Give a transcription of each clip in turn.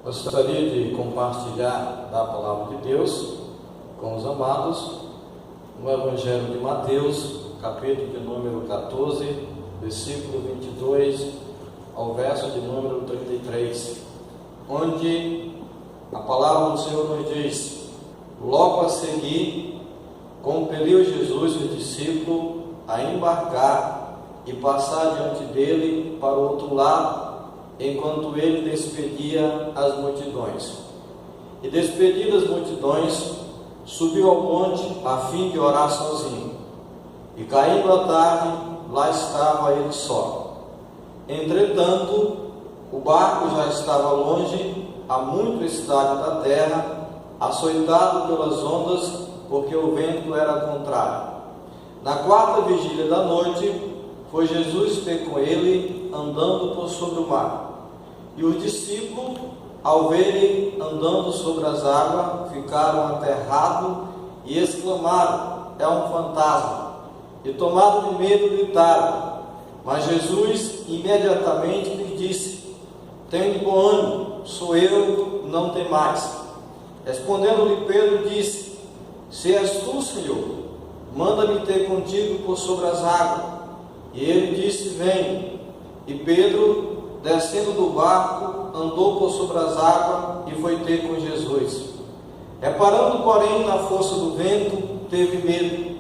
Gostaria de compartilhar da palavra de Deus com os amados no Evangelho de Mateus, capítulo de número 14, versículo 22 ao verso de número 33, onde a palavra do Senhor nos diz: logo a seguir, compeliu Jesus os discípulos a embarcar e passar diante dele para o outro lado, enquanto ele despedia as multidões. E despedidas as multidões, subiu ao monte a fim de orar sozinho. E caindo a tarde, lá estava ele só. Entretanto, o barco já estava longe, a muito estádio da terra, açoitado pelas ondas, porque o vento era contrário. Na quarta vigília da noite, foi Jesus ter com ele, andando por sobre o mar. E os discípulos, ao verem andando sobre as águas, ficaram aterrados e exclamaram: é um fantasma. E tomados de medo, gritaram. Mas Jesus imediatamente lhes disse: tenha bom ânimo, sou eu, não temais. Respondendo-lhe Pedro, disse: se és tu, Senhor, manda-me ter contigo por sobre as águas. E ele disse: vem. E Pedro, descendo do barco, andou por sobre as águas e foi ter com Jesus. Reparando, porém, na força do vento, teve medo.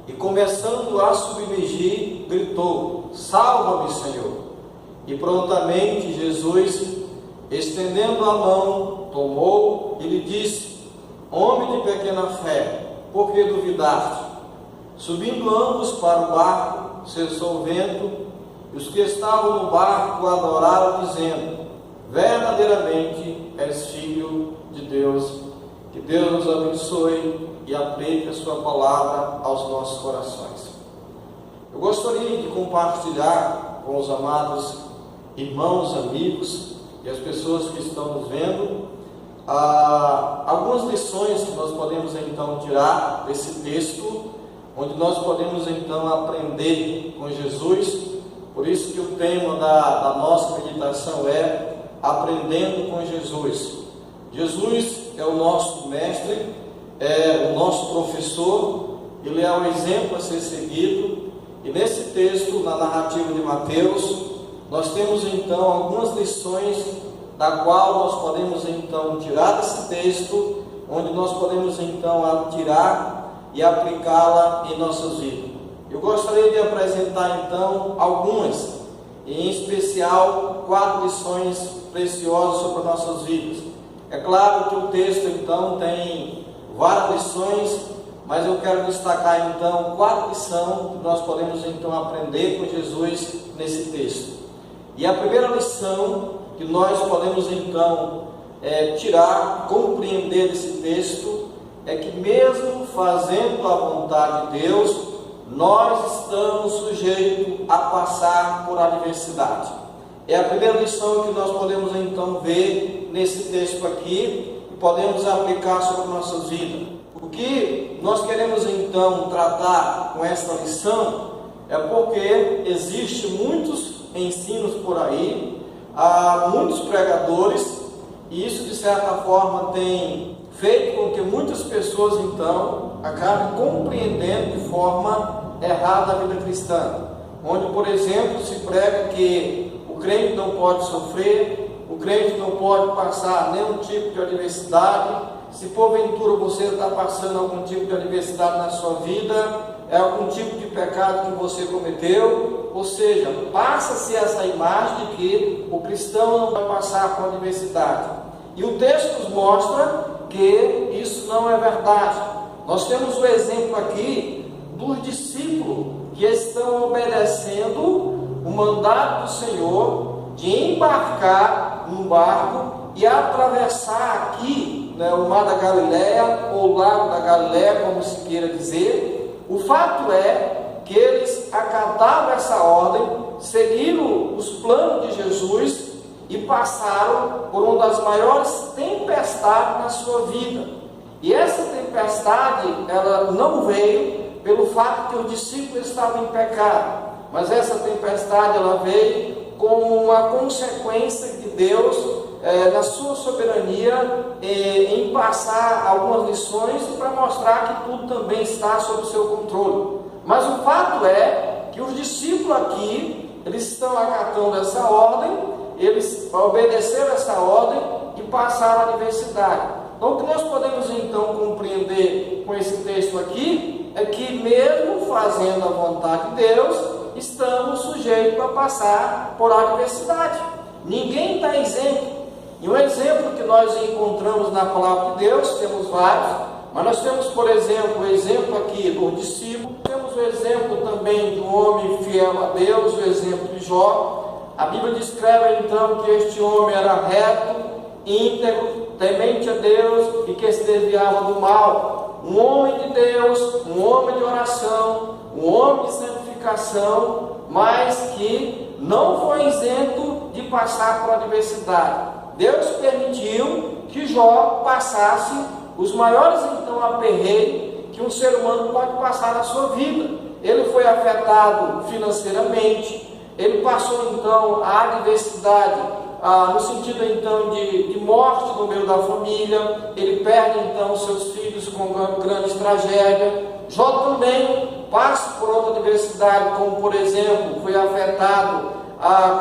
E começando a submergir, gritou: salva-me, Senhor. E prontamente Jesus, estendendo a mão, tomou e lhe disse: homem de pequena fé, por que duvidaste? Subindo ambos para o barco, cessou o vento, e os que estavam no barco adoraram, dizendo: verdadeiramente és filho de Deus. Que Deus nos abençoe e aplique a sua palavra aos nossos corações. Eu gostaria de compartilhar com os amados irmãos, amigos e as pessoas que estão nos vendo algumas lições que nós podemos então tirar desse texto, onde nós podemos então aprender com Jesus. Por isso que o tema da nossa meditação é aprendendo com Jesus. Jesus é o nosso mestre, é o nosso professor, ele é o exemplo a ser seguido. E nesse texto, na narrativa de Mateus, nós temos então algumas lições da qual nós podemos então tirar desse texto, onde nós podemos então tirar e aplicá-la em nossas vidas. Eu gostaria de apresentar então algumas, em especial 4 lições preciosas sobre as nossas vidas. É claro que o texto então tem várias lições, mas eu quero destacar então 4 lições que nós podemos então aprender com Jesus nesse texto. E a primeira lição que nós podemos então tirar, compreender desse texto, é que mesmo fazendo a vontade de Deus, nós estamos sujeitos a passar por adversidade. É a primeira lição que nós podemos então ver nesse texto aqui e podemos aplicar sobre nossas vidas. O que nós queremos então tratar com esta lição é porque existe muitos ensinos por aí, há muitos pregadores, e isso de certa forma tem feito com que muitas pessoas então acabem compreendendo de forma errada a vida cristã, onde, por exemplo, se prega que o crente não pode sofrer, o crente não pode passar nenhum tipo de adversidade. Se porventura você está passando algum tipo de adversidade na sua vida, é algum tipo de pecado que você cometeu, ou seja, passa-se essa imagem de que o cristão não vai passar por adversidade. E o texto nos mostra que isso não é verdade. Nós temos o exemplo aqui dos discípulos que estão obedecendo o mandato do Senhor de embarcar num barco e atravessar aqui, o Mar da Galileia, ou Lago da Galileia, como se queira dizer. O fato é que eles acataram essa ordem, seguiram os planos de Jesus e passaram por uma das maiores tempestades na sua vida. E essa tempestade, ela não veio pelo fato que os discípulos estavam em pecado, mas essa tempestade ela veio como uma consequência que Deus na sua soberania, em passar algumas lições para mostrar que tudo também está sob o seu controle. Mas o fato é que os discípulos aqui, eles estão acatando essa ordem, eles obedeceram essa ordem e passaram a adversidade. Então, o que nós podemos então compreender com esse texto aqui é que, mesmo fazendo a vontade de Deus, estamos sujeitos a passar por adversidade. Ninguém está isento. E um exemplo que nós encontramos na palavra de Deus, temos vários, mas nós temos, por exemplo, o exemplo aqui do discípulo, temos o exemplo também de um homem fiel a Deus, o exemplo de Jó. A Bíblia descreve então que este homem era reto, íntegro, temente a Deus e que se desviava do mal. Um homem de Deus, um homem de oração, um homem de santificação, mas que não foi isento de passar por adversidade. Deus permitiu que Jó passasse os maiores então aperreios que um ser humano pode passar na sua vida. Ele foi afetado financeiramente, ele passou então a adversidade, no sentido então de morte no meio da família, ele perde então seus filhos com grandes tragédias. Jó também passa por outra adversidade, como por exemplo, foi afetado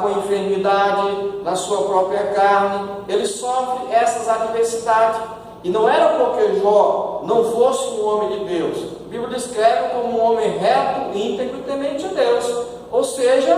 com enfermidade na sua própria carne. Ele sofre essas adversidades. E não era porque Jó não fosse um homem de Deus. A Bíblia descreve como um homem reto, íntegro e temente a Deus. Ou seja,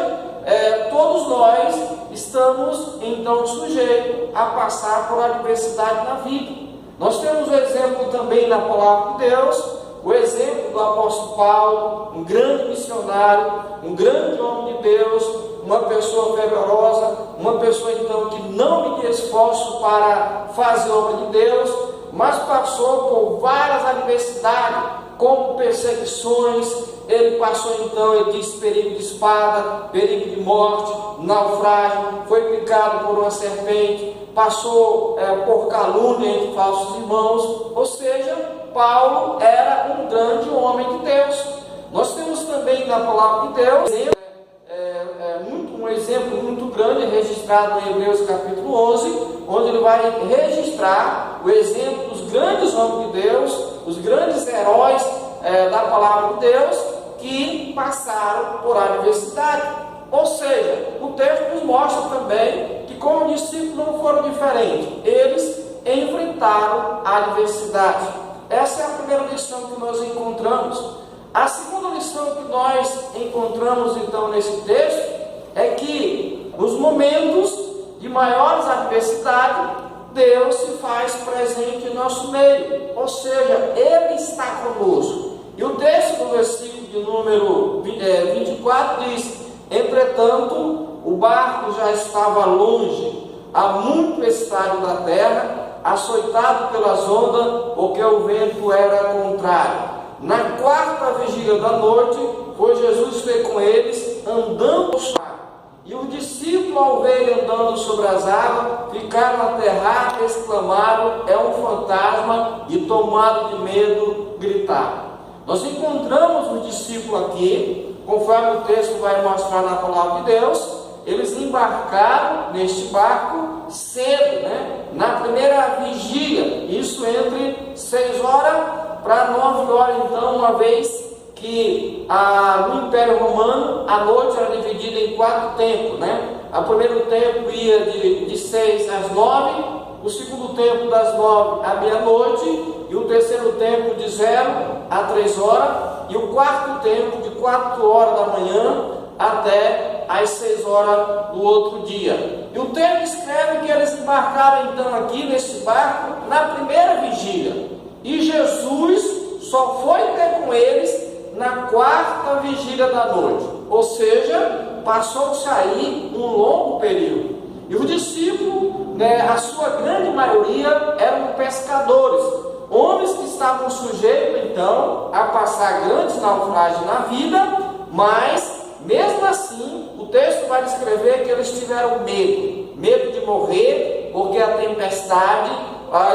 todos nós estamos então sujeitos a passar por adversidade na vida. Nós temos o exemplo também na palavra de Deus, o exemplo do apóstolo Paulo, um grande missionário, um grande homem de Deus, uma pessoa fervorosa, uma pessoa então que não media esforço para fazer a obra de Deus, mas passou por várias adversidades, como perseguições. Ele passou então, ele disse, perigo de espada, perigo de morte, naufrágio, foi picado por uma serpente, passou por calúnia entre falsos irmãos. Ou seja, Paulo era um grande homem de Deus. Nós temos também na palavra de Deus um exemplo muito grande registrado em Hebreus capítulo 11, onde ele vai registrar o exemplo dos grandes homens de Deus, os grandes heróis da palavra de Deus, que passaram por adversidade. Ou seja, o texto nos mostra também que, como discípulos, não foram diferentes. Eles enfrentaram a adversidade. Essa é a primeira lição que nós encontramos. A segunda lição que nós encontramos então nesse texto é que nos momentos de maiores adversidades, Deus se faz presente em nosso meio, ou seja, Ele está conosco. E o texto do versículo de número 24 diz: entretanto, o barco já estava longe, a muito estádio da terra, açoitado pelas ondas, porque o vento era contrário. Na quarta vigília da noite, foi Jesus que foi com eles, andando sobre o mar. E os discípulos, ao verem andando sobre as águas, ficaram aterrados e exclamaram: é um fantasma, e tomado de medo, gritaram. Nós encontramos os discípulos aqui, conforme o texto vai mostrar na palavra de Deus, eles embarcaram neste barco cedo, na primeira vigília, isso entre 6 horas para 9 horas, então, uma vez que no Império Romano a noite era dividida em 4 tempos, O primeiro tempo ia de 6 às 9, o segundo tempo das 9 à meia-noite, e o terceiro tempo de 0 a 3 horas, e o quarto tempo de 4 horas da manhã até às 6 horas do outro dia. E o texto escreve que eles embarcaram então aqui nesse barco na primeira vigília, e Jesus só foi ter com eles na quarta vigília da noite, ou seja, passou-se aí um longo período. E os discípulos, a sua grande maioria, eram pescadores, homens que estavam sujeitos então a passar grandes naufrágios na vida, mas mesmo assim o texto vai descrever que eles tiveram medo de morrer, porque a tempestade,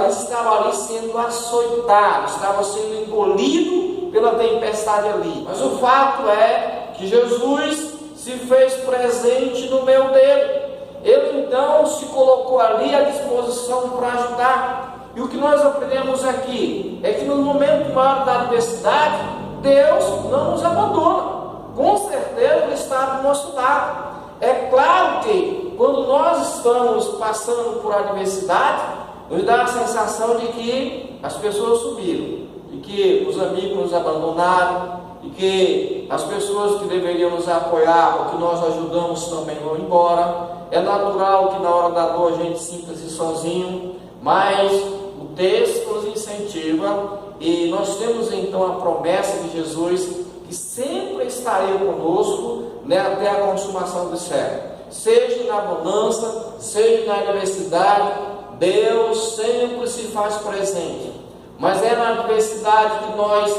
eles estavam ali sendo açoitados, estavam sendo engolidos pela tempestade ali. Mas o fato é que Jesus se fez presente no meio dele. Ele então se colocou colocou ali à disposição para ajudar. E o que nós aprendemos aqui é que no momento maior da adversidade, Deus não nos abandona. Com certeza Ele está do nosso lado. É claro que quando nós estamos passando por adversidade, nos dá a sensação de que as pessoas subiram, de que os amigos nos abandonaram, de que as pessoas que deveriam nos apoiar ou que nós ajudamos também vão embora. É natural que na hora da dor a gente sinta-se sozinho, mas o texto nos incentiva e nós temos então a promessa de Jesus que sempre estarei conosco, né, até a consumação do século. Seja na bonança, seja na adversidade, Deus sempre se faz presente. Mas é na adversidade que nós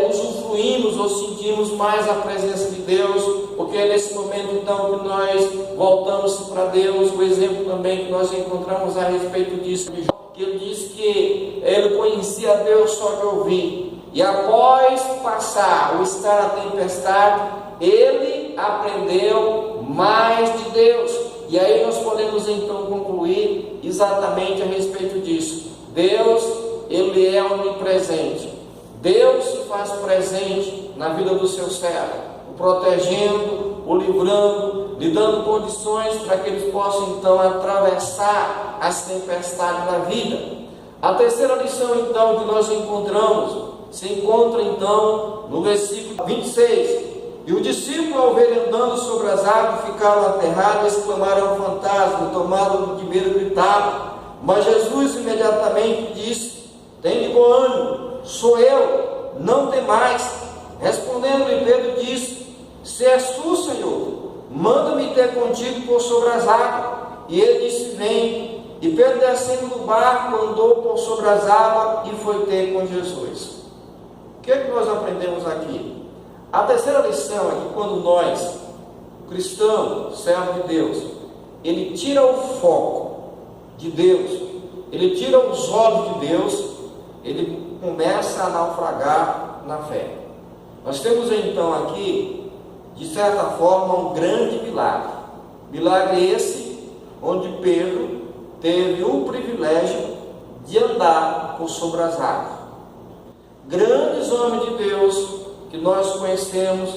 usufruímos ou sentimos mais a presença de Deus, porque é nesse momento então que nós voltamos para Deus. O exemplo também que nós encontramos a respeito disso, que ele disse que ele conhecia Deus só de ouvir, e após passar o estar a tempestade, ele aprendeu mais de Deus. E aí nós podemos então concluir exatamente a respeito disso. Deus, Ele é onipresente. Deus se faz presente na vida do seu servo, o protegendo, o livrando, lhe dando condições para que eles possam então atravessar as tempestades da vida. A terceira lição então que nós encontramos, se encontra então no versículo 26. E o discípulo, ao ver ele andando sobre as águas, ficaram aterrados, exclamaram: fantasma, tomado de medo, gritaram. Mas Jesus imediatamente disse: tem de bom ânimo, sou eu, não temais. Respondendo-lhe Pedro disse: se és tu, Senhor, manda-me ter contigo por sobre as águas. E ele disse: vem. E Pedro, descendo do barco, andou por sobre as águas e foi ter com Jesus. O que é que nós aprendemos aqui? A terceira lição é que quando nós, cristãos, servos de Deus, ele tira o foco de Deus, ele tira os olhos de Deus, ele começa a naufragar na fé. Nós temos então aqui, de certa forma, um grande milagre. Milagre esse, onde Pedro teve o privilégio de andar por sobre as águas. Grandes homens de Deus que nós conhecemos,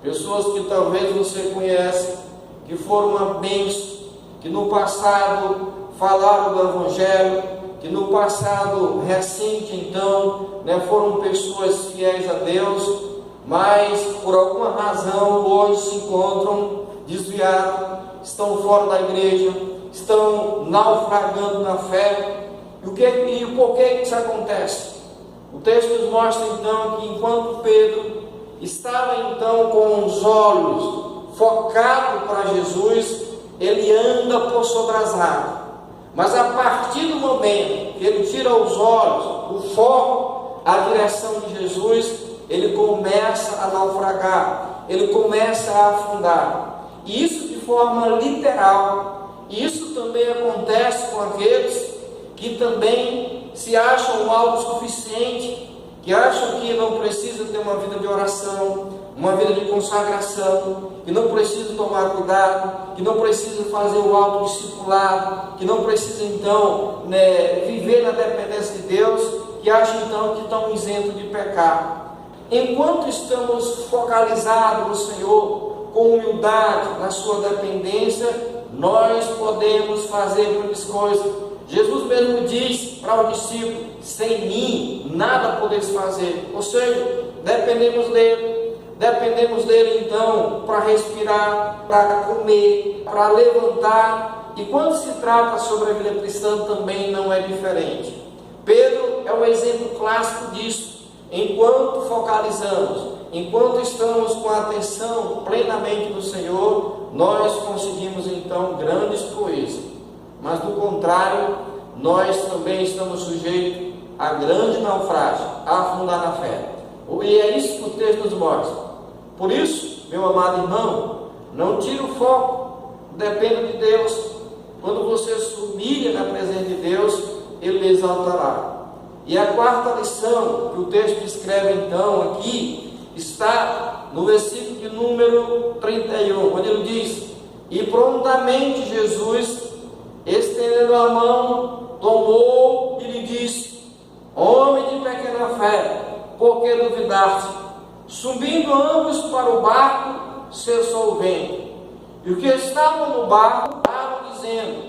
pessoas que talvez você conhece, que foram uma bênção, que no passado falaram do Evangelho, que no passado recente então, foram pessoas fiéis a Deus, mas por alguma razão hoje se encontram desviados, estão fora da igreja, estão naufragando na fé. E por que isso acontece? O texto nos mostra então que enquanto Pedro estava então com os olhos focados para Jesus, ele anda por sobre as águas. Mas a partir do momento que ele tira os olhos, o foco, a direção de Jesus, ele começa a naufragar, ele começa a afundar. E isso de forma literal. E isso também acontece com aqueles que também se acham autossuficientes, que acham que não precisa ter uma vida de oração, uma vida de consagração, que não precisa tomar cuidado, que não precisa fazer o autodiscipulado, que não precisa então viver na dependência de Deus, que acham então que estão isentos de pecar. Enquanto estamos focalizados no Senhor, com humildade na sua dependência, nós podemos fazer grandes coisas. Jesus mesmo diz para os discípulos: sem mim nada podeis fazer. Ou seja, dependemos dele então para respirar, para comer, para levantar. E quando se trata sobre a vida cristã também não é diferente. Pedro é um exemplo clássico disso. Enquanto focalizamos, enquanto estamos com a atenção plenamente no Senhor, nós conseguimos então grandes coisas. Mas do contrário, nós também estamos sujeitos a grande naufrágio, a afundar na fé. E é isso que o texto nos mostra. Por isso, meu amado irmão, não tire o foco, dependa de Deus. Quando você se humilha na presença de Deus, Ele lhe exaltará. E a quarta lição que o texto escreve então aqui, está no versículo de número 31, onde ele diz: e prontamente Jesus estendendo a mão, tomou e lhe disse: homem de pequena fé, por que duvidaste? Subindo ambos para o barco, cessou o vento. E os que estavam no barco estavam dizendo: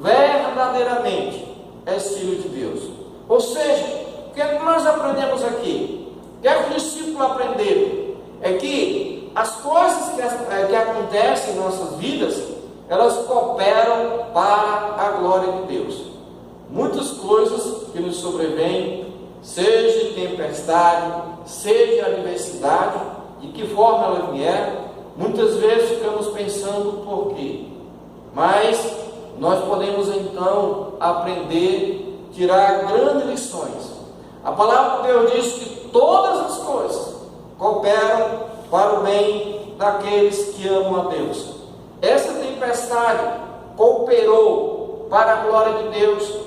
verdadeiramente és filho de Deus. Ou seja, o que é que nós aprendemos aqui? O que é que o discípulo aprendeu? É que as coisas que acontecem em nossas vidas, elas cooperam para a glória de Deus. Muitas coisas que nos sobrevêm, seja tempestade, seja adversidade, de que forma ela vier, muitas vezes ficamos pensando por quê. Mas nós podemos então aprender, tirar grandes lições. A palavra de Deus diz que todas as coisas cooperam para o bem daqueles que amam a Deus. Essa tempestade cooperou para a glória de Deus,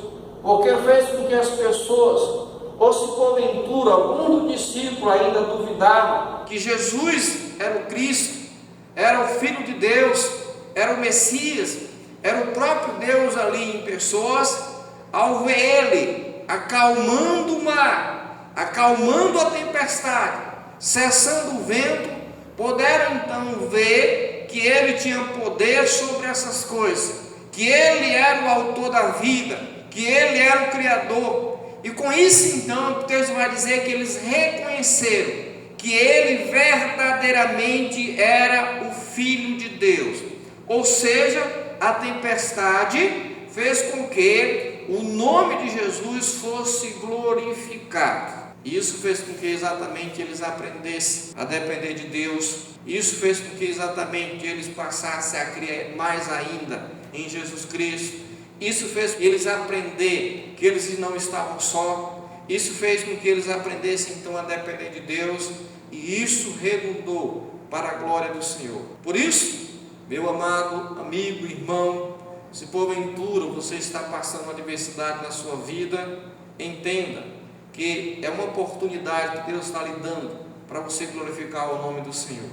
porque fez com que as pessoas, ou se porventura algum do discípulo ainda duvidava que Jesus era o Cristo, era o Filho de Deus, era o Messias, era o próprio Deus ali em pessoas, ao ver ele acalmando o mar, acalmando a tempestade, cessando o vento, puderam então ver que ele tinha poder sobre essas coisas, que ele era o autor da vida, que ele era o Criador. E com isso então, Deus vai dizer que eles reconheceram que ele verdadeiramente era o Filho de Deus. Ou seja, a tempestade fez com que o nome de Jesus fosse glorificado. Isso fez com que exatamente eles aprendessem a depender de Deus. Isso fez com que exatamente eles passassem a crer mais ainda em Jesus Cristo. Isso fez com que eles aprenderem que eles não estavam só. Isso fez com que eles aprendessem então a depender de Deus. E isso redundou para a glória do Senhor. Por isso, meu amado amigo, irmão, se porventura você está passando adversidade na sua vida, entenda que é uma oportunidade que Deus está lhe dando para você glorificar o nome do Senhor.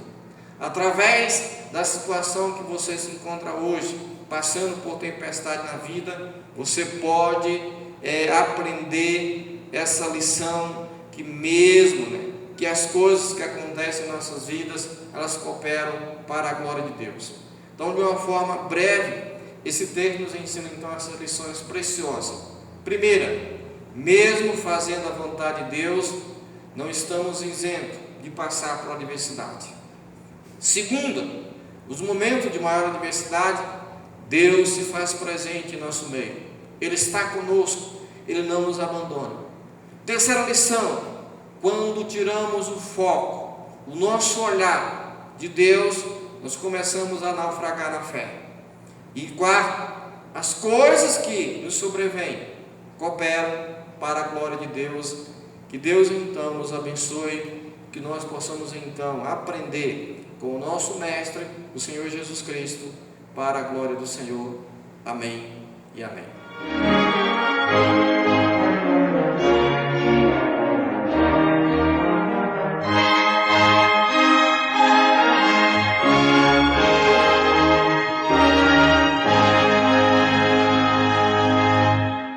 Através da situação que você se encontra hoje, passando por tempestade na vida, você pode aprender essa lição que mesmo, que as coisas que acontecem em nossas vidas, elas cooperam para a glória de Deus. Então, de uma forma breve, esse texto nos ensina então essas lições preciosas. Primeira, mesmo fazendo a vontade de Deus, não estamos isentos de passar por adversidade. Segunda, os momentos de maior adversidade, Deus se faz presente em nosso meio. Ele está conosco, Ele não nos abandona. Terceira lição, quando tiramos o foco, o nosso olhar de Deus, nós começamos a naufragar na fé. E quarto, as coisas que nos sobrevêm cooperam para a glória de Deus. Que Deus então nos abençoe, que nós possamos então aprender com o nosso Mestre, o Senhor Jesus Cristo, para a glória do Senhor. Amém e amém.